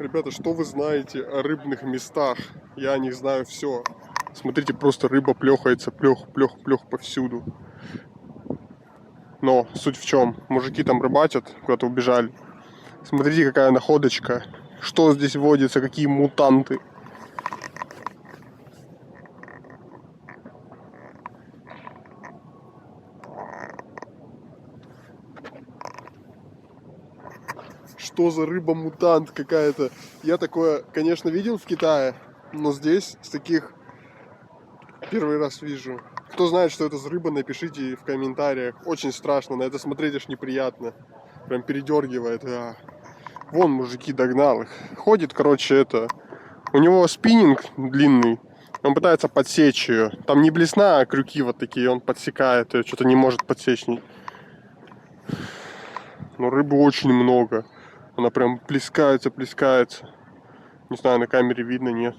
Ребята, что вы знаете о рыбных местах? Я о них знаю все. Смотрите, просто рыба плёхается, плёх повсюду. Но суть в чем? Мужики там рыбачат, куда-то убежали. Смотрите, какая находочка. Что здесь водится, какие мутанты. Что за рыба-мутант какая-то? Я такое, конечно, видел в Китае, но здесь с таких первый раз вижу. Кто знает, что это за рыба, напишите в комментариях. Очень страшно, на это смотреть аж неприятно. Прям передергивает. Вон мужики, догнал их. Ходит, короче, это... У него спиннинг длинный. Он пытается подсечь ее. Там не блесна, а крюки вот такие. Он подсекает ее, что-то не может подсечь. Но рыбы очень много. Она прям плескается. Не знаю, на камере видно, нет.